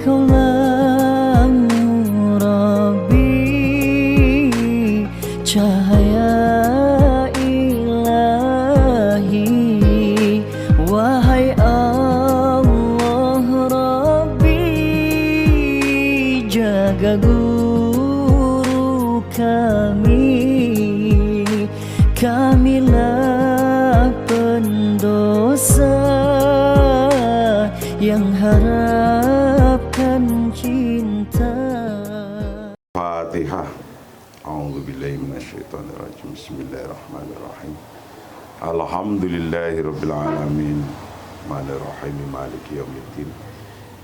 Engkaulah Rabbi, cahaya ilahi. Wahai Allah Rabbi, jaga guru kamilah pendosa yang harapkan cinta. Fatihah. A'udzubillahi minasyaitonirrajim. Bismillahirrahmanirrahim. Alhamdulillahirabbil alamin. Rahmanirrahim. Maliki yaumiddin.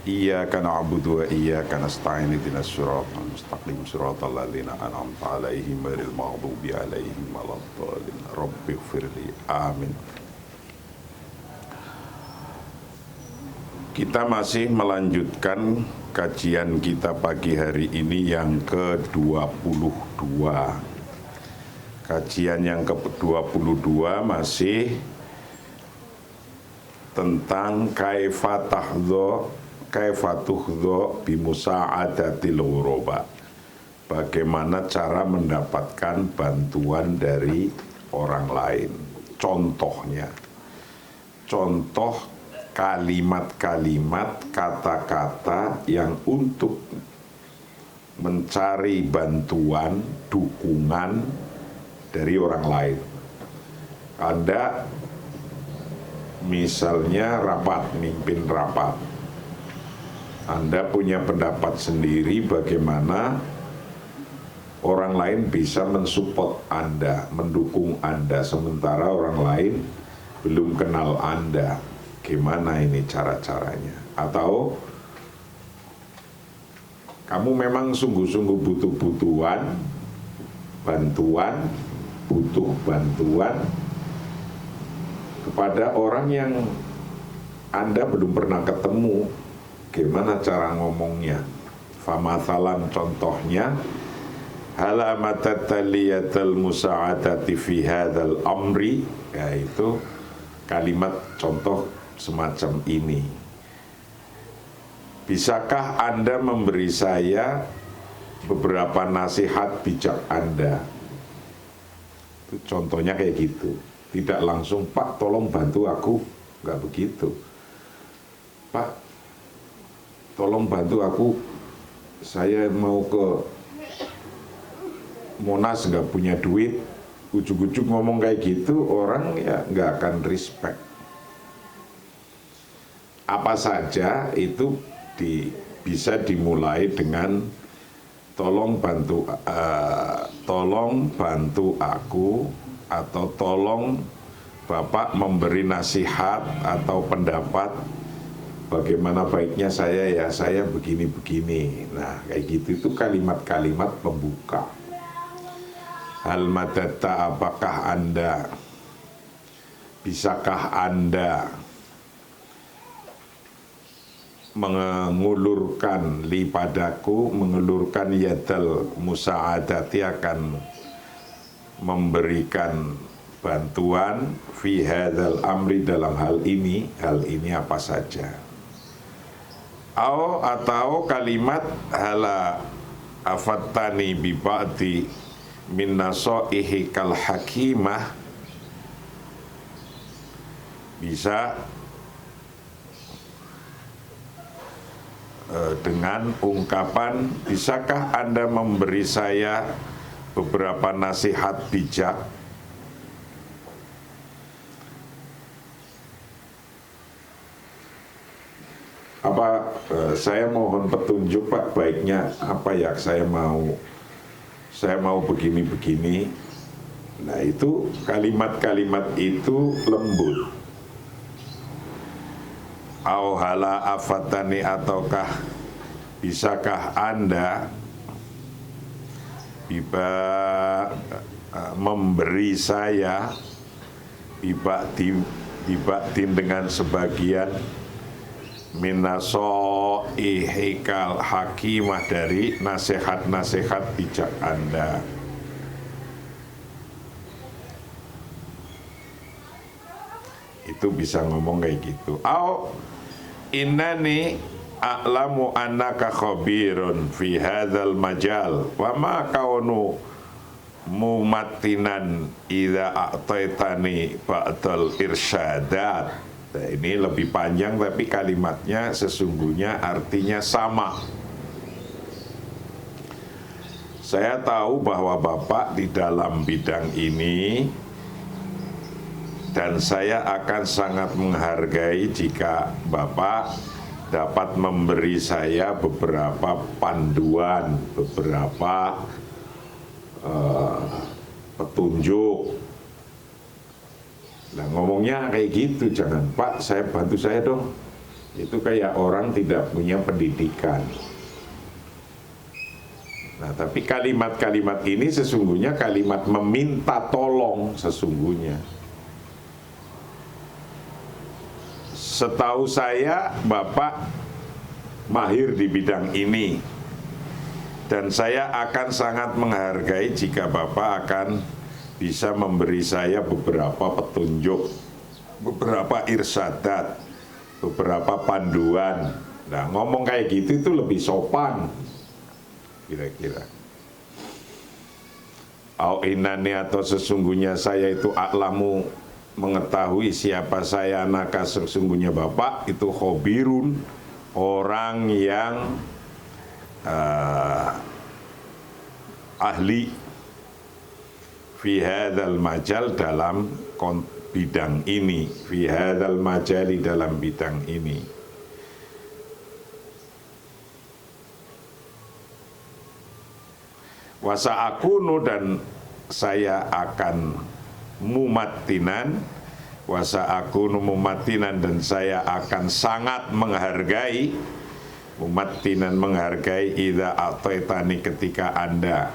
Iyyaka na'budu wa iyyaka nasta'in. Ihdinas siratal mustaqim. Siratal ladzina an'amta 'alaihim ghairil maghdubi 'alaihim waladdallin. Rabbighfirli. Amin. Kita masih melanjutkan kajian kita pagi hari ini yang ke-22. Kajian yang ke-22 masih tentang kaifatuhdho bimusa'adatil ghuraba. Bagaimana cara mendapatkan bantuan dari orang lain. Contohnya, contoh kalimat-kalimat, kata-kata yang untuk mencari bantuan, dukungan dari orang lain. Anda misalnya mimpin rapat. Anda punya pendapat sendiri bagaimana orang lain bisa mensupport Anda, mendukung Anda, sementara orang lain belum kenal Anda. Gimana ini cara-caranya? Atau kamu memang sungguh-sungguh butuh bantuan kepada orang yang Anda belum pernah ketemu. Gimana cara ngomongnya? Famathalan, contohnya, halamatattaliyatal musa'adati fi hadzal amri, yaitu kalimat contoh semacam ini. Bisakah Anda memberi saya beberapa nasihat bijak Anda? Itu contohnya kayak gitu. Tidak langsung, Pak tolong bantu aku. Enggak begitu. Pak tolong bantu aku, saya mau ke Monas nggak punya duit. Ujuk-ujuk ngomong kayak gitu, orang ya nggak akan respect. Apa saja itu bisa dimulai dengan tolong bantu aku, atau tolong Bapak memberi nasihat atau pendapat bagaimana baiknya saya begini-begini. Nah kayak gitu, itu kalimat-kalimat pembuka. Hal madatta, apakah Anda, bisakah Anda mengulurkan li padaku, mengulurkan yadal musa'adati, akan memberikan bantuan fi hadzal amri, dalam hal ini apa saja. Atau kalimat hala afattani bi ba'di min nasaihi kal hakimah, bisa dengan ungkapan, bisakah Anda memberi saya beberapa nasihat bijak? Saya mohon petunjuk Pak, baiknya apa ya, saya mau begini-begini. Nah itu kalimat-kalimat itu lembut. Auhala afatani, ataukah bisakah Anda memberi saya bibaktin dengan sebagian minasoihikal hakimah, dari nasihat-nasihat bijak Anda. Itu bisa ngomong kayak gitu. Innani a'lamu annaka khabirun fi hadzal majal wa ma kaunu mumattinan idza a'taitani ba'dal irsyadat. Nah, ini lebih panjang tapi kalimatnya sesungguhnya artinya sama. Saya tahu bahwa Bapak di dalam bidang ini dan saya akan sangat menghargai jika Bapak dapat memberi saya beberapa panduan, beberapa petunjuk. Nah, ngomongnya kayak gitu, jangan Pak, saya bantu saya dong. Itu kayak orang tidak punya pendidikan. Nah, tapi kalimat-kalimat ini sesungguhnya kalimat meminta tolong sesungguhnya. Setahu saya, Bapak mahir di bidang ini. Dan saya akan sangat menghargai jika Bapak akan bisa memberi saya beberapa petunjuk, beberapa irsyadat, beberapa panduan. Nah, ngomong kayak gitu itu lebih sopan, kira-kira. Au inani atau sesungguhnya saya itu a'lamu, mengetahui siapa saya, naka sesungguhnya Bapak itu khobirun, orang yang ahli fi hadzal majal, dalam bidang ini, fi hadzal majali, dalam bidang ini. Wasa akunu, dan saya akan mumattinan, wasa akunu mumattinan, dan saya akan sangat menghargai, mumattinan menghargai, idza ataitani, ketika Anda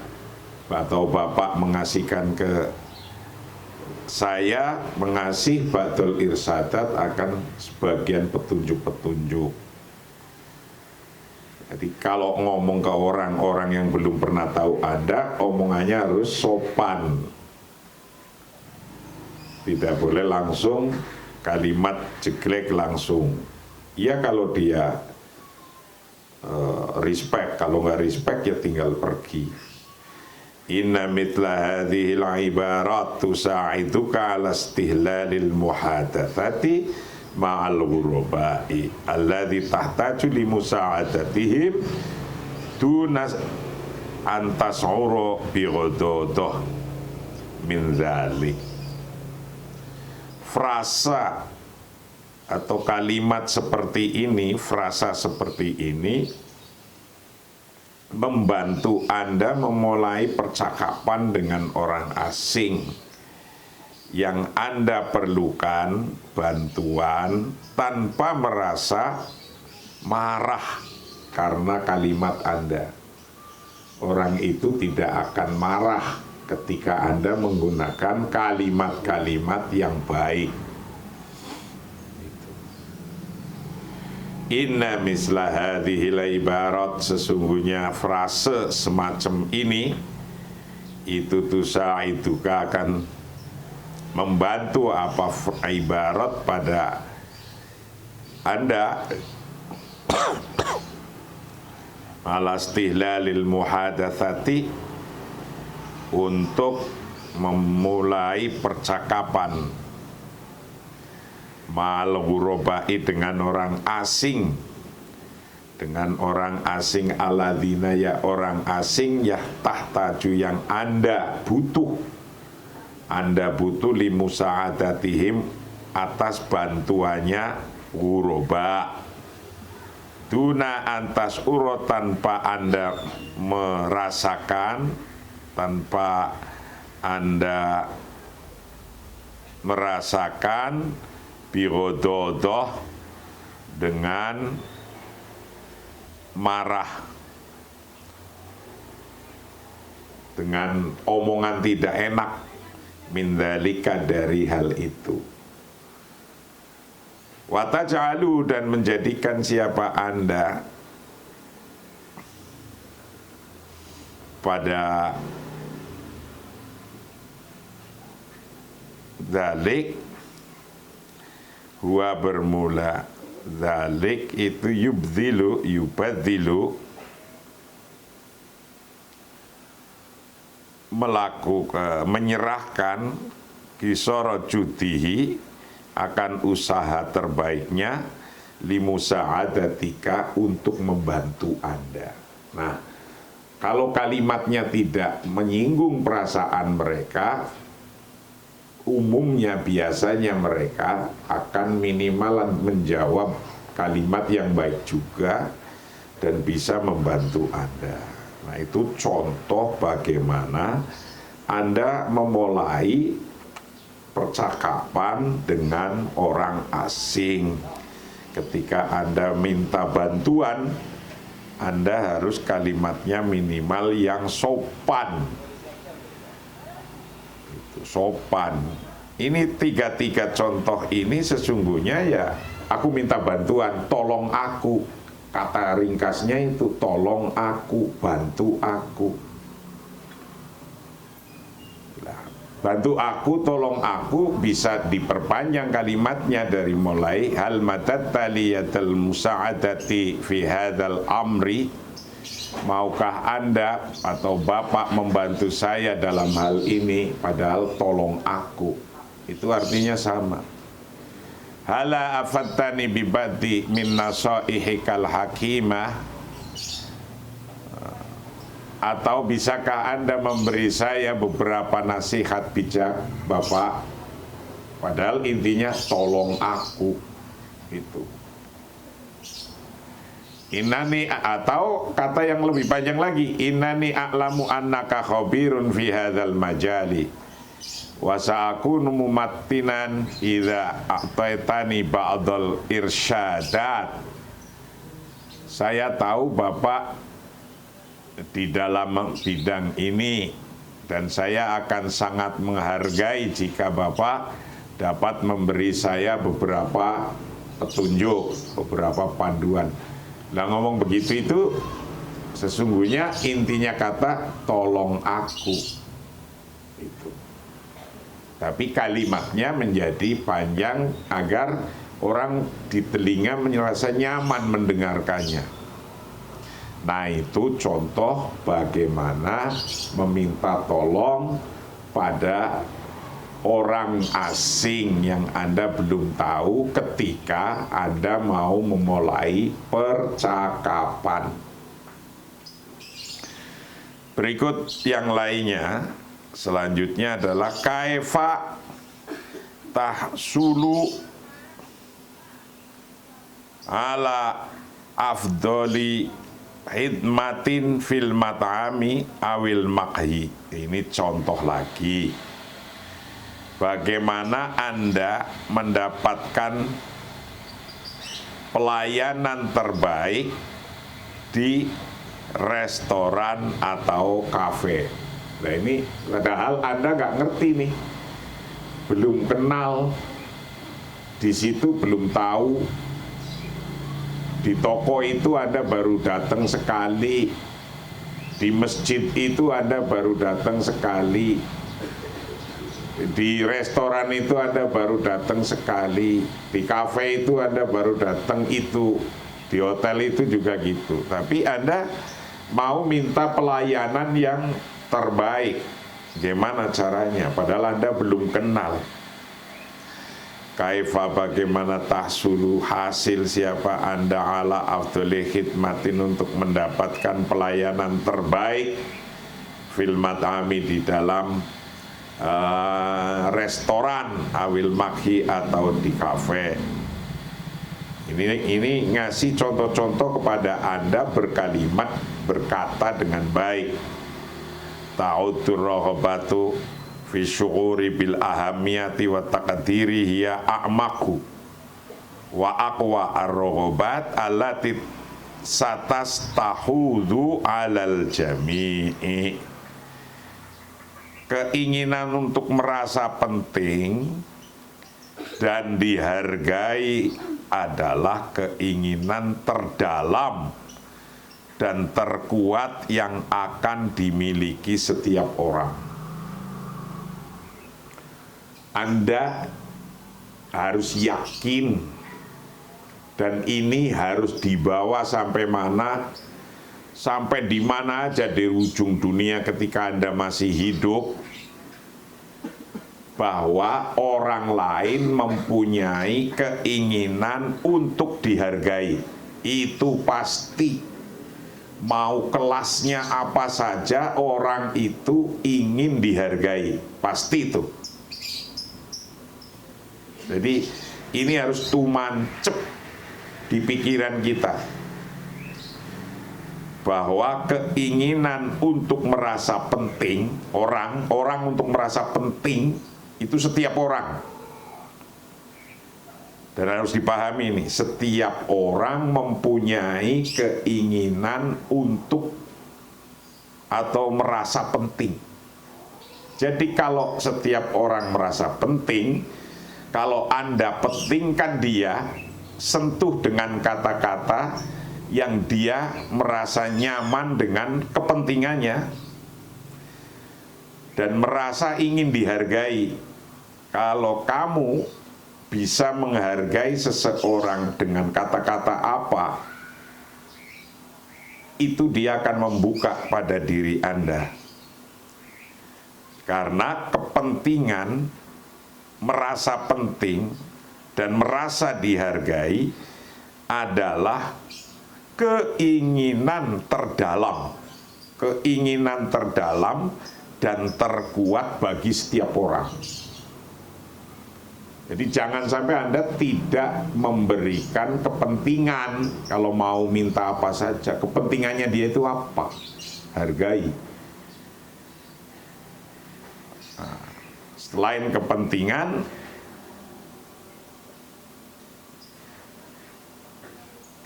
atau Bapak mengasihkan ke saya, mengasih ba'dul irsyadat, akan sebagian petunjuk-petunjuk. Jadi kalau ngomong ke orang-orang yang belum pernah tahu Anda, omongannya harus sopan. Tidak boleh langsung kalimat jeglek langsung. Ya kalau dia respect, kalau nggak respect ya tinggal pergi. Inna mitla hadhil ibarat tusa'iduka ala istihlalil muhadatsati ma'al ghurabai alladhi tahtaju li musa'adatihim dunas antas'uru bi ghadodoh min dzalik. Frasa atau kalimat seperti ini, frasa seperti ini membantu Anda memulai percakapan dengan orang asing yang Anda perlukan bantuan tanpa merasa marah karena kalimat Anda. Orang itu tidak akan marah ketika Anda menggunakan kalimat-kalimat yang baik. Inna misla hadhil ibarat, sesungguhnya frase semacam ini itu tusa'iduka, akan membantu apa ibarat pada Anda ala istihlalil muhadatsati, untuk memulai percakapan ma'al ghurabai, dengan orang asing, dengan orang asing, alladzina, ya orang asing, ya tahtaju, yang Anda butuh, Anda butuh li musa'adatihim, atas bantuannya ghuraba, duna antas uro, tanpa Anda merasakan, tanpa Anda merasakan birododoh, dengan marah, dengan omongan tidak enak, mindalika, dari hal itu. Watajalu, dan menjadikan siapa Anda pada dalik, huwa bermula, Dzalik itu yubdzilu menyerahkan kisara judihi akan usaha terbaiknya limusa'adatika untuk membantu Anda. Nah, kalau kalimatnya tidak menyinggung perasaan mereka, umumnya biasanya mereka akan minimal menjawab kalimat yang baik juga dan bisa membantu Anda. Nah, itu contoh bagaimana Anda memulai percakapan dengan orang asing. Ketika Anda minta bantuan, Anda harus kalimatnya minimal yang sopan. Itu sopan. Ini tiga contoh ini sesungguhnya ya, aku minta bantuan, tolong aku. Kata ringkasnya itu tolong aku, bantu aku. Bantu aku, tolong aku bisa diperpanjang kalimatnya dari mulai hal madatta liyatal musa'adati fi hadzal amri. Maukah Anda atau Bapak membantu saya dalam hal ini, padahal tolong aku. Itu artinya sama. Hala afattani bibadi min nasaihikal hakimah. Atau bisakah Anda memberi saya beberapa nasihat bijak, Bapak? Padahal intinya tolong aku. Itu. Innani, atau kata yang lebih panjang lagi, innani a'lamu annaka khabirun fi hadzal majali wa sa'akunu mumattinan idza a'taitani ba'dal irsyadat. Saya tahu Bapak di dalam bidang ini, dan saya akan sangat menghargai jika Bapak dapat memberi saya beberapa petunjuk, beberapa panduan. Nah, ngomong begitu itu sesungguhnya intinya kata tolong aku itu. Tapi kalimatnya menjadi panjang agar orang di telinga merasa nyaman mendengarkannya. Nah, itu contoh bagaimana meminta tolong pada orang asing yang Anda belum tahu ketika Anda mau memulai percakapan. Berikut yang lainnya, selanjutnya adalah kaifa tahsulu ala afdoli hidmatin fil mat'ami awil makhi. Ini contoh lagi bagaimana Anda mendapatkan pelayanan terbaik di restoran atau kafe. Nah, ini padahal Anda nggak ngerti nih, belum kenal, di situ belum tahu. Di toko itu Anda baru datang sekali, di masjid itu Anda baru datang sekali, di restoran itu Anda baru datang sekali, di kafe itu Anda baru datang itu, di hotel itu juga gitu. Tapi Anda mau minta pelayanan yang terbaik, gimana caranya? Padahal Anda belum kenal. Kaifa, bagaimana tahsulu, hasil siapa Anda ala afdoli khidmatin untuk mendapatkan pelayanan terbaik fil mat'ami di dalam restoran awil makhi atau di kafe. Ini ngasih contoh-contoh kepada Anda berkalimat, berkata dengan baik. Ta'udur rohobatu fi syu'uri bil ahamiyati wa taqdiri hiya a'maku wa aqwa ar-raghabat allati satastahudu 'alal jami'i. Keinginan untuk merasa penting dan dihargai adalah keinginan terdalam dan terkuat yang akan dimiliki setiap orang. Anda harus yakin Dan ini harus dibawa sampai mana, sampai di mana aja di ujung dunia ketika Anda masih hidup, bahwa orang lain mempunyai keinginan untuk dihargai. Itu pasti. Mau kelasnya apa saja, orang itu ingin dihargai. Pasti itu. Jadi ini harus tumancep di pikiran kita, bahwa keinginan untuk merasa penting, orang untuk merasa penting itu setiap orang. Dan harus dipahami ini, setiap orang mempunyai keinginan untuk atau merasa penting. Jadi kalau setiap orang merasa penting, kalau Anda pentingkan dia, sentuh dengan kata-kata yang dia merasa nyaman dengan kepentingannya dan merasa ingin dihargai. Kalau kamu bisa menghargai seseorang dengan kata-kata apa, itu dia akan membuka pada diri Anda. Karena kepentingan, merasa penting dan merasa dihargai adalah keinginan terdalam dan terkuat bagi setiap orang. Jadi jangan sampai Anda tidak memberikan kepentingan. Kalau mau minta apa saja, kepentingannya dia itu apa? Hargai. Nah, selain kepentingan,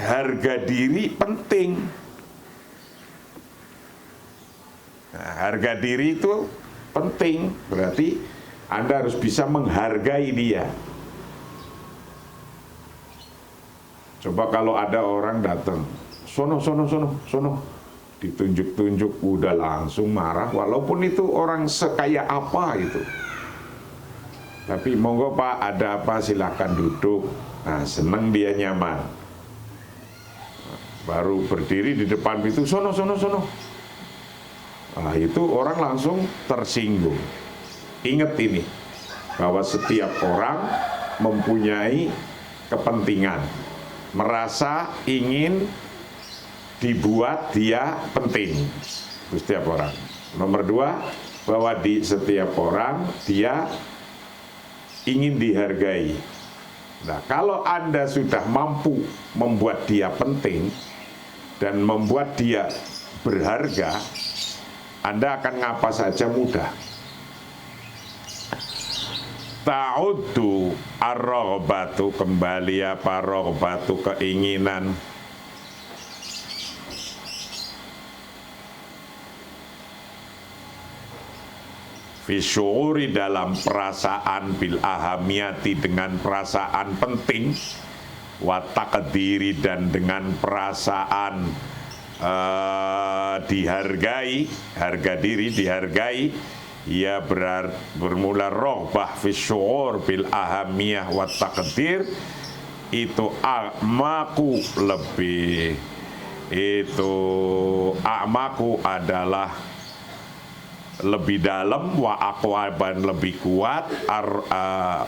harga diri penting. Nah, harga diri itu penting, berarti Anda harus bisa menghargai dia. Coba kalau ada orang datang, sono, ditunjuk-tunjuk, udah langsung marah, walaupun itu orang sekaya apa itu. Tapi monggo Pak, ada apa, silakan duduk. Nah, seneng dia, nyaman. Baru berdiri di depan pintu, sono. Nah, itu orang langsung tersinggung. Ingat ini, bahwa setiap orang mempunyai kepentingan, merasa ingin dibuat dia penting. Itu setiap orang. Nomor 2, bahwa di setiap orang dia ingin dihargai. Nah, kalau Anda sudah mampu membuat dia penting dan membuat dia berharga, Anda akan ngapa saja mudah. Ta'uddu ar-raghbatu, kembali apa raghbatu, keinginan. Fi syu'uri, dalam perasaan, bil ahamiyati, dengan perasaan penting, wa taqdiri, dan dengan perasaan dihargai, harga diri dihargai. Ya bermula rohbah fi syu'ur bil ahamiyah wa taqdir, itu a'maku lebih, itu a'maku adalah lebih dalam, wa aqwaban lebih kuat,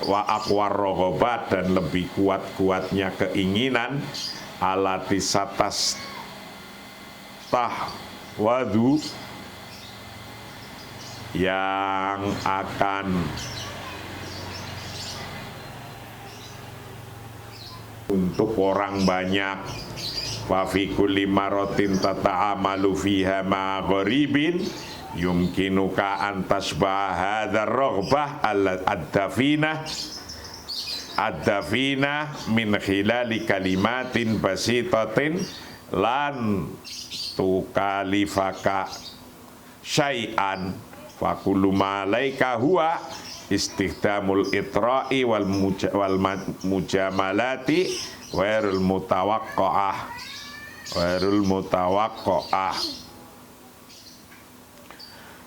wa aqwar rogobat, dan lebih kuat-kuatnya keinginan, alatis atas tahwadu, yang akan untuk orang banyak. Wa fi kulli maratin tata'amalu fiha ma gharibin yumkinuka an tasbah hadzal raghbah ad-dafina min khilali kalimatin basitatin lan tukalifaka syai'an fa kullu ma laika huwa istikhdamul itra'i wal mujamalati wairul mutawaqqa'ah.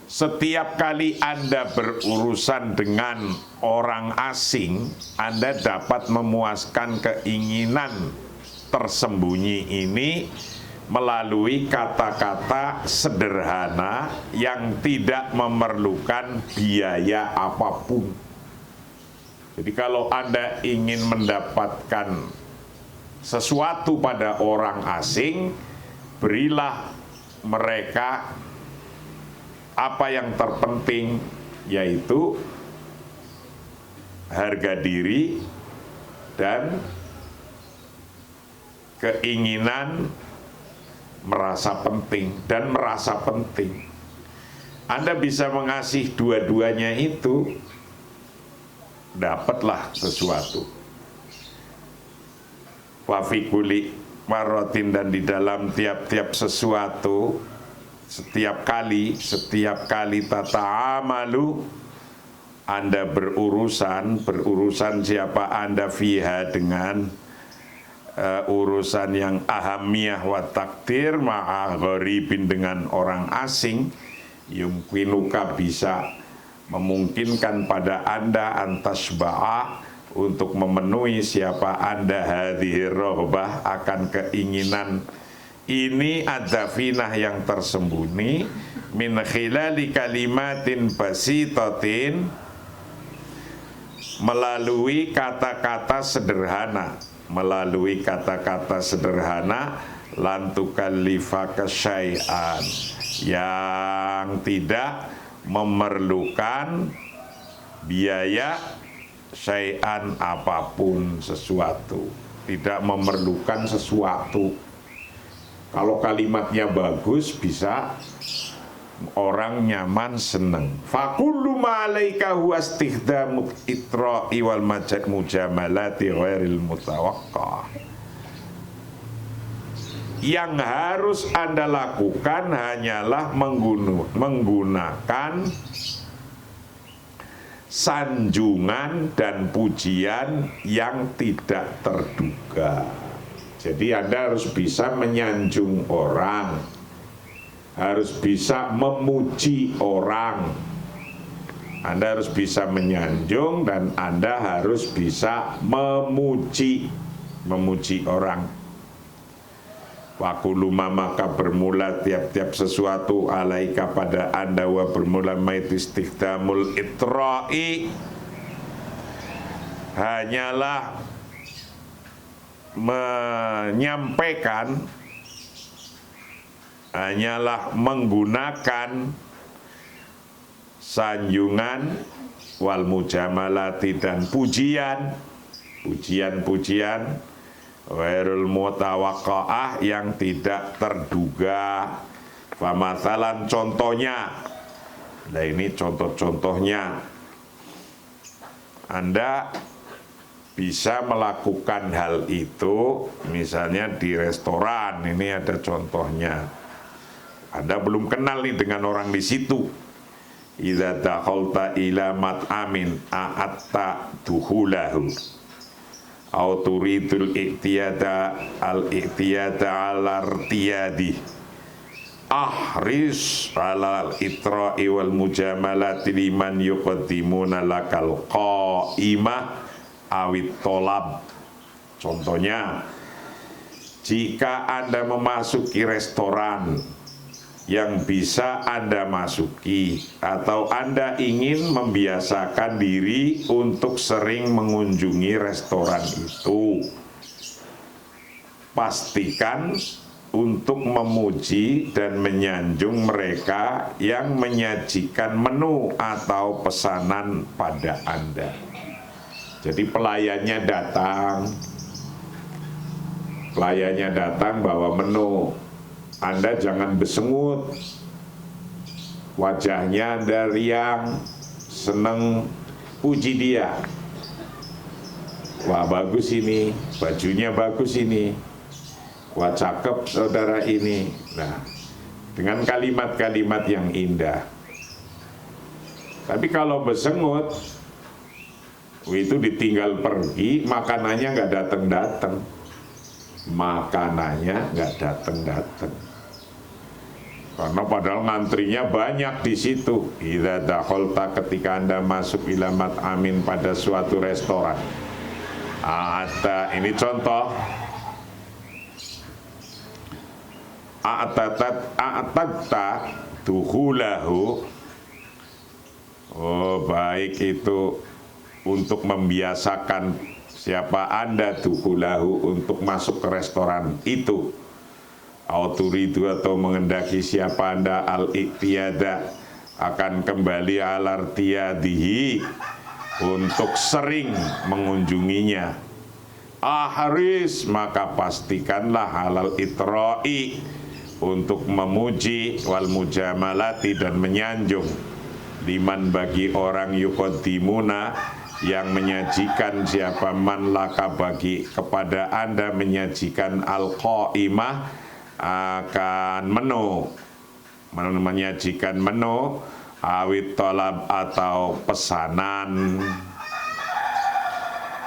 Setiap kali Anda berurusan dengan orang asing, Anda dapat memuaskan keinginan tersembunyi ini melalui kata-kata sederhana yang tidak memerlukan biaya apapun. Jadi kalau Anda ingin mendapatkan sesuatu pada orang asing, berilah mereka apa yang terpenting, yaitu harga diri dan keinginan merasa penting dan merasa penting. Anda bisa mengasih dua-duanya itu, dapatlah sesuatu. Wafikuli marotin, dan di dalam tiap-tiap sesuatu, setiap kali tata amalu, Anda berurusan siapa Anda fiha dengan urusan yang ahamiyah wa takdir ma'a gharibin, dengan orang asing, yumkinuka bisa memungkinkan pada Anda antasba'a, untuk memenuhi siapa Anda hadhir rohbah, akan keinginan ini, ada finah yang tersembunyi, min khilali kalimatin basitatin, melalui kata-kata sederhana, lantukallifaka syai'an, yang tidak memerlukan biaya syai'an apapun, sesuatu, tidak memerlukan sesuatu. Kalau kalimatnya bagus, bisa orang nyaman, seneng. Fakullu ma'alaika huwa istihdamut itra'i wal mujamalati ghairil mutawaqqah. Yang harus Anda lakukan hanyalah menggunakan sanjungan dan pujian yang tidak terduga. Jadi Anda harus bisa menyanjung orang, harus bisa memuji orang. Anda harus bisa menyanjung dan Anda harus bisa memuji orang. Wakuluma, maka bermula tiap-tiap sesuatu alaika pada Anda, wa bermula maitistikdamul itra'i, hanyalah menyampaikan, hanyalah menggunakan sanjungan, wal mujamalati, dan pujian ghairul mutawaqqa'ah, yang tidak terduga. Famathalan, contohnya, nah ini contoh-contohnya, Anda bisa melakukan hal itu misalnya di restoran. Ini ada contohnya. Anda belum kenal nih dengan orang di situ. Idza dakhalta ila mat'amin a'atta duhulahu au turidul i'tiyada al-i'tiyadi ahris alal itra'i wal mujamalati liman yuqaddimuna lakal qa'imah awit tolab. Contohnya, jika Anda memasuki restoran yang bisa Anda masuki, atau Anda ingin membiasakan diri untuk sering mengunjungi restoran itu, pastikan untuk memuji dan menyanjung mereka yang menyajikan menu atau pesanan pada Anda. Jadi pelayannya datang bawa menu, Anda jangan besengut, wajahnya Anda riang, seneng, puji dia. Wah bagus ini, bajunya bagus ini, wah cakep saudara ini. Nah, dengan kalimat-kalimat yang indah. Tapi kalau besengut, itu ditinggal pergi, makanannya nggak datang-datang. Karena padahal ngantrinya banyak di situ. Idza dakhalta, ketika Anda masuk ila mat'amin, pada suatu restoran. Ada ini contoh. a'tadta dukhulahu. Oh, baik itu untuk membiasakan siapa Anda dukhulahu untuk masuk ke restoran itu. Auturidu atau mengendaki siapa Anda al-iqtiyada akan kembali alartiyadihi untuk sering mengunjunginya. Ahris, maka pastikanlah halal itra'i untuk memuji wal mujamalati dan menyanjung liman bagi orang yuqaddimuna yang menyajikan siapa man laka bagi kepada Anda menyajikan al-qaimah akan menu menyajikan menu awit tolab atau pesanan.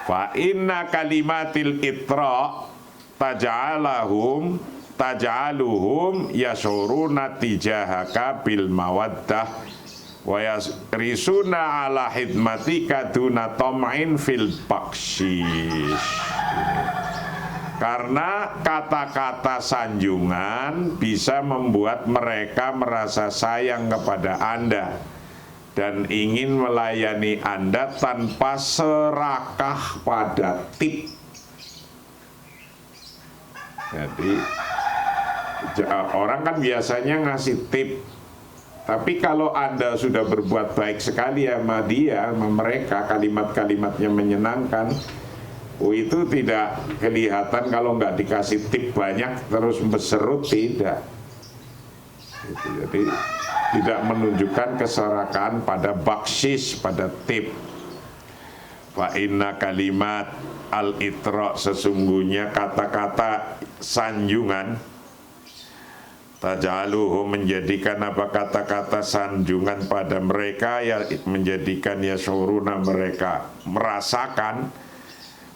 Fa inna kalimatil itra taj'aluhum yasuruna tijahaka bil mawaddah wa yasrisuna ala hidmatika duna tam'in fil bakshish. Karena kata-kata sanjungan bisa membuat mereka merasa sayang kepada Anda dan ingin melayani Anda tanpa serakah pada tip. Jadi orang kan biasanya ngasih tip, tapi kalau Anda sudah berbuat baik sekali sama dia, sama mereka, kalimat-kalimatnya menyenangkan, itu tidak kelihatan kalau nggak dikasih tip banyak terus berserut, tidak. Jadi tidak menunjukkan keserakan pada baksis, pada tip. Fa inna kalimat al-itra, sesungguhnya kata-kata sanjungan, tajaluhu menjadikan apa kata-kata sanjungan pada mereka, ya menjadikan ya syuruna mereka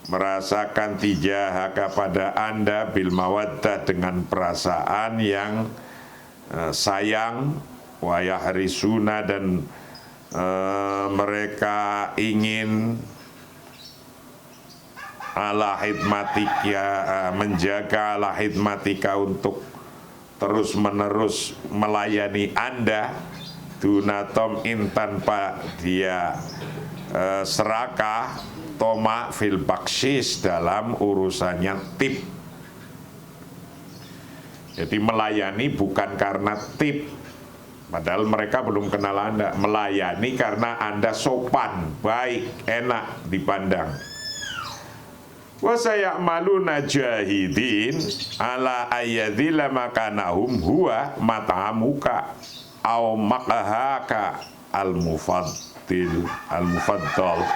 merasakan tijahaka pada Anda bil mawaddah dengan perasaan yang sayang, wa yahrisuna dan mereka ingin ala hidmatika, menjaga ala hidmatika untuk terus menerus melayani Anda dunatom tanpa dia serakah toma fil baksis dalam urusannya tip. Jadi melayani bukan karena tip, padahal mereka belum kenal Anda. Melayani karena Anda sopan, baik, enak dipandang. Wa sayamaluna jahidin ala ayyadila makanahum huwa mat'amuka au maqahaka al-mufaddal.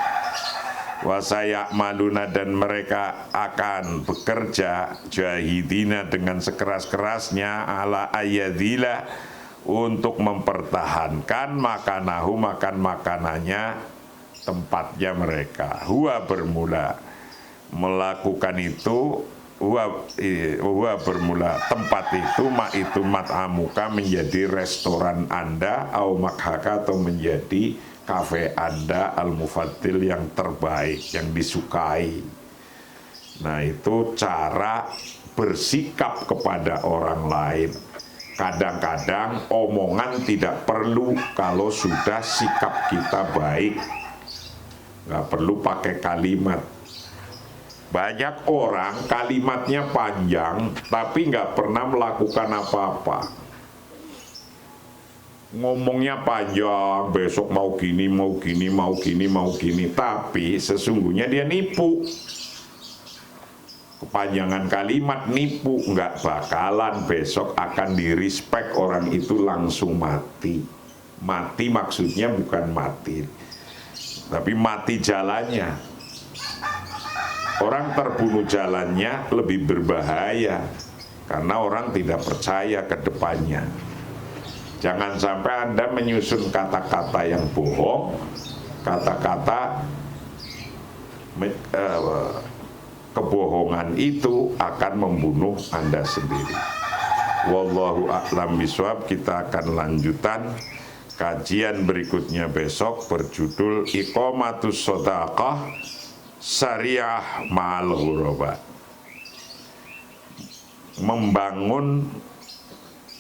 Wasaya maluna dan mereka akan bekerja jahidina dengan sekeras-kerasnya ala ayadila untuk mempertahankan makanahu, makan makanannya, tempatnya mereka. Huwa bermula melakukan itu, huwa bermula tempat itu mat'amuka menjadi restoran Anda, au makhaka atau menjadi kafe Anda al-mufaddil yang terbaik, yang disukai. Nah, itu cara bersikap kepada orang lain. Kadang-kadang omongan tidak perlu kalau sudah sikap kita baik. Nggak perlu pakai kalimat. Banyak orang kalimatnya panjang tapi nggak pernah melakukan apa-apa. Ngomongnya panjang, besok mau gini, mau gini, mau gini, mau gini, tapi sesungguhnya dia nipu. Kepanjangan kalimat nipu, nggak bakalan besok akan direspek orang itu langsung mati. Mati maksudnya bukan mati, tapi mati jalannya. Orang terbunuh jalannya lebih berbahaya karena orang tidak percaya ke depannya. Jangan sampai Anda menyusun kata-kata yang bohong, kata-kata kebohongan itu akan membunuh Anda sendiri. Wallahu a'lam bishawab. Kita akan lanjutan kajian berikutnya besok berjudul Iqamatus Shadaqah Syariah Ma'al Ghuraba. Membangun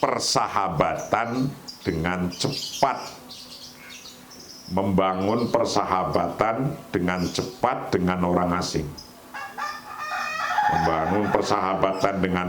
persahabatan dengan cepat, membangun persahabatan dengan cepat dengan orang asing, membangun persahabatan dengan